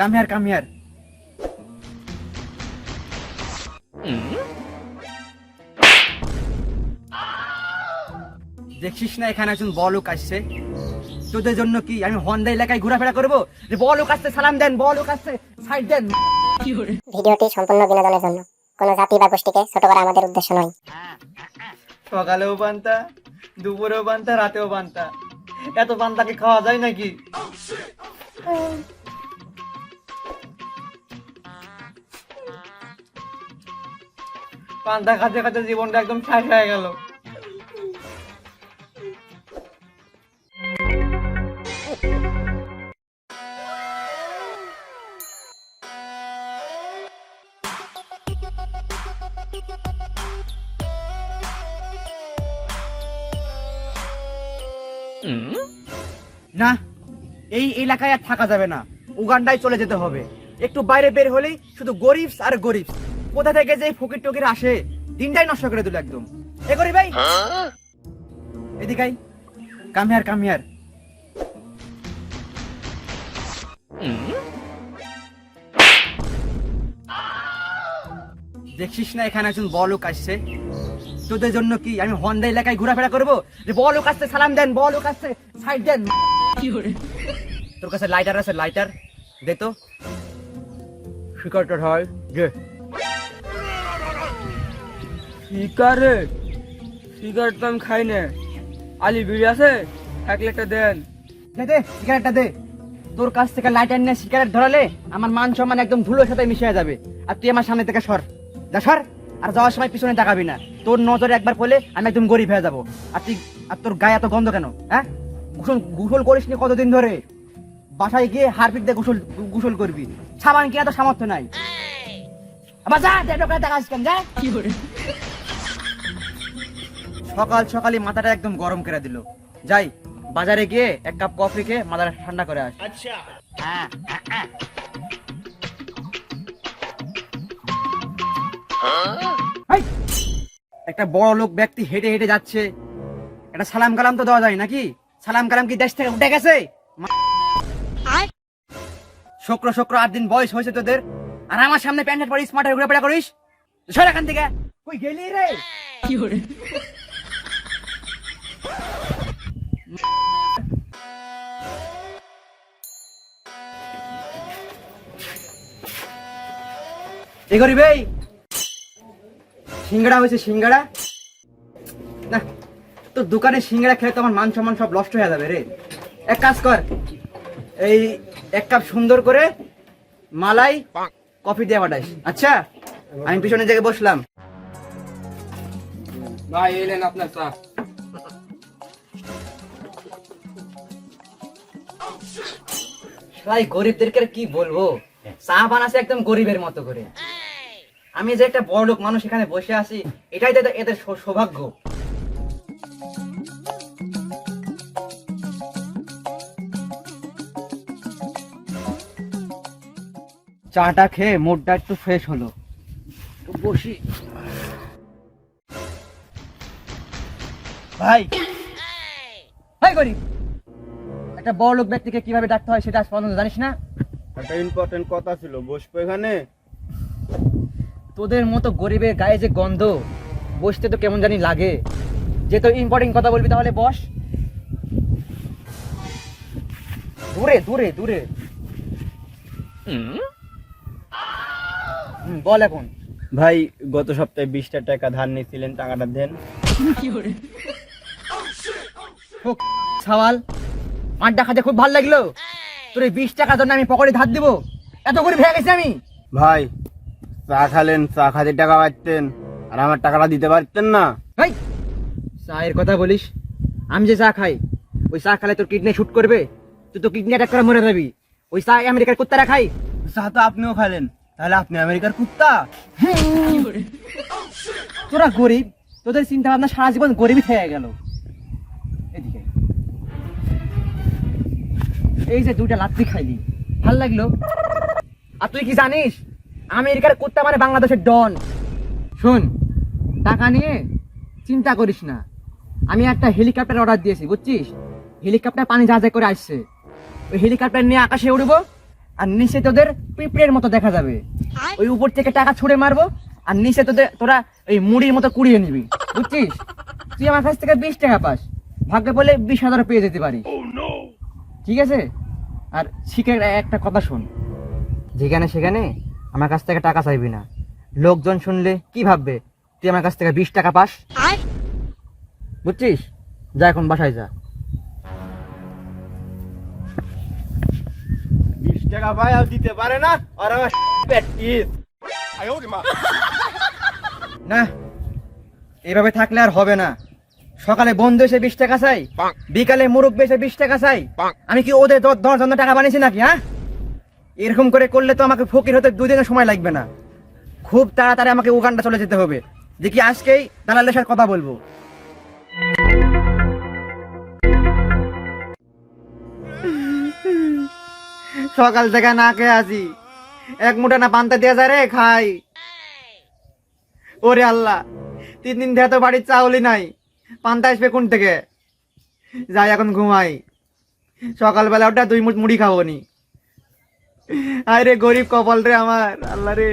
Come here, come here. দেখছিস না এখানে একজন বড় লোক আসছে, তোদের জন্য কি আমি হন্ডা এলাকায় ঘোরাফেরা করবো? যে বড় লোক আসছে সালাম দেন, বড় লোক আসছে সাইড দেন। ভিডিওটি সম্পূর্ণ বিনোদনের জন্য, কোনো জাতি বা গোষ্ঠীকে ছোট করা আমাদের উদ্দেশ্য নয়। সকালেও বান্তা, দুপুরেও বান্তা, রাতেও বান্তা, এত বান্তাকে খাওয়া যায় নাকি? পান্তা খাতে খাতে জীবনটা একদম শেষ হয়ে গেল। না, এই এলাকায় আর থাকা যাবে না, উগান্ডায় চলে যেতে হবে। একটু বাইরে বের হলেই শুধু গরিব আর গরিব। কোথা থেকে যে ফকির টকির আসে, দিনটাই নষ্ট করে দিল একদম। এ গরিব ভাই, এদিকে আই, কাম হিয়ার, কাম হিয়ার। দেখছিস না এখানে একজন বড় লোক আসছে, তোদের জন্য কি আমি হন্ডা এলাকায় ঘোরাফেরা করবো? যে বড় লোক আসছে সালাম দেন, বড় লোক আসছে সাইড দেন। তোর কাছে লাইটার আছে? লাইটার দে তো। শিকারটা হয় যে শিকারে সিগারেট তো আমি খাই না। আলি বিড়ি আছে, এক লিটার দেন। দে দে সিগারেটটা দে। তোর কাছ থেকে লাইটার নিয়ে সিগারেট ধরালে আমার মান সম্মান একদম ধুলোর সাথে মিশে যাবে। আর তুই আমার সামনে থেকে সর, যা সর। আর যাওয়ার সময় পিছনে তাকাবি না, তোর নজরে একবার পড়লে আমি একদম গরিব হয়ে যাবো। আর তুই, আর তোর গায়ে এত গন্ধ কেন? হ্যাঁ, গোসল করিস নি কতদিন ধরে? বাসায় গিয়ে হারপিক দিয়ে গোসল করবি, সাবান কি এত সামর্থ্য নাই? আবার যা, দেখাস কেন, যা। সকাল সকালই মাথাটা একদম গরম করে দিল। যাই বাজারে গিয়ে এক কাপ কফি খেয়ে মাথাটা ঠান্ডা করে আস। আচ্ছা, হ্যাঁ। একটা বড় লোক ব্যক্তি হেঁটে হেঁটে যাচ্ছে, একটা সালাম কালাম তো দেওয়া যায় নাকি? সালাম কালাম কি দেশ থেকে উঠে গেছে? শুক্র শুক্র 8 দিন বয়স হয়েছে তোদের, আর আমার সামনে প্যান্ট পরে স্মার্ট হয়ে ঘুরে করিস? সর এখান থেকে। কই গেলি রে? কি করে এ করি ভাই? সিঙ্গাড়া হয়েছে, সিঙ্গাড়া না, তোর দোকানে সিঙ্গাড়া খেলে তো আমার মান সম্মান সব নষ্ট হয়ে যাবে রে। এক কাজ কর, এই এক কাপ সুন্দর করে মালাই কফি দিয়ে পাঠাইস। আচ্ছা, আমি পিছনে জায়গায় বসলাম। ভাই এলেন আপনার চা। ভাই গরিবদেরকে আর কি বলবো, চা বানাচ্ছে একদম গরিবের মতো করে। আমি যে একটা বড় লোক মানুষ এখানে বসে আছি, এটাই তো এদের সৌভাগ্য। চাটা খেয়ে মুডটা একটু ফ্রেশ হলো, একটু বসি। ভাই ভাই গরিব, একটা বড় লোক ব্যক্তিকে কিভাবে ডাকতে হয় সেটা আজ পর্যন্ত জানিস না? একটা ইম্পর্টেন্ট কথা ছিল, বসবো এখানে? তোদের মতো গরিবের গায়ে যে গন্ধ, বসতে তো কেমন জানি লাগে। যে তো ইম্পর্টেন্ট কথা বলবি তাহলে বস। দূরে দূরে দূরে। বল এখন। ভাই গত সপ্তাহে 20টা টাকা ধার নিয়েছিলেন, টাকাটা দেন। সওয়াল, আড্ডা খাতে খুব ভালো লাগলো। তোর এই 20 টাকার জন্য আমি পকেটে ধার দিব? এত গরিব হয়ে গেছি আমি? ভাই চা খালেন, চা খাতে টাকা পাচ্ছেন, আর আমার টাকাটা দিতে পারতেন না? ভাই চায়ের কথা বলিস? আমি যে চা খাই, ওই চা খালে তোর কিডনি শুট করবে, তুই তো কিডনি অ্যাটাক করে মরে যাবি। ওই চা আমেরিকার কুত্তারা খাই। চা তো আপনিও খালেন, তাহলে আপনি আমেরিকার কুত্তা? তোরা গরিব, তোদের চিন্তা ভাবনা সারা জীবন গরিবই থেকে গেল। এদিকে এই যে 2টা লাত্তি খাইলি, ভাল লাগলো? আর তুই কি জানিস, আমেরিকার কুত্তা মানে বাংলাদেশের ডন। শোন, টাকা নিয়ে চিন্তা করিস না, আমি একটা হেলিকপ্টার অর্ডার দিয়েছি, বুঝছিস? হেলিকপ্টার পানি জাহাজে করে আসছে। ওই হেলিকপ্টার নিয়ে আকাশে উড়বো, আর নিচে তোদের পিঁপড়ের মতো দেখা যাবে। ওই উপর থেকে টাকা ছুঁড়ে মারবো আর নিচে তোরা ওই মুড়ির মতো কুড়িয়ে নিবি, বুঝছিস? তুই আমার কাছ থেকে 20 টাকা পাস, ভাগ্যে বলে 20,000 পেয়ে যেতে পারি, ঠিক আছে? আর শিখে একটা কথা শোন, যেখানে সেখানে আমার কাছ থেকে টাকা চাইবি না। লোকজন শুনলে কি ভাববে তুই আমার কাছ থেকে 20 টাকা পাস, বুঝছিস? যা এখন বাসায় যা। 20 টাকা ভাই আর দিতে পারে না, আর আমার প্র্যাকটিস। না, এইভাবে থাকলে আর হবে না। সকালে বন্ধু এসে 20 টাকা চাই, বিকালে মুরব্বী এসে 20 টাকা চাই। আমি কি ওদের 10 জন টাকা বানিয়েছি নাকি? হ্যাঁ, এরকম করে করলে তো আমাকে ফকির হতে 2 দিনের সময় লাগবে না। খুব তাড়াতাড়ি আমাকে উগান্ডা চলে যেতে হবে। দেখি আজকেই দালালের সাথে কথা বলবো। সকাল থেকে না খেয়ে আসি, এক মুঠা না পান্তা দিয়ে যায় রে খাই। ওরে আল্লাহ, 3 দিন ধরে তো বাড়ির চাউলই নাই, পান্তা আসবে কোন থেকে? যাই এখন ঘুমাই, সকালবেলা ওটা 2 মুঠ মুড়ি খাবো নি। আরে গরিব কপাল রে আমার, আল্লাহ রে।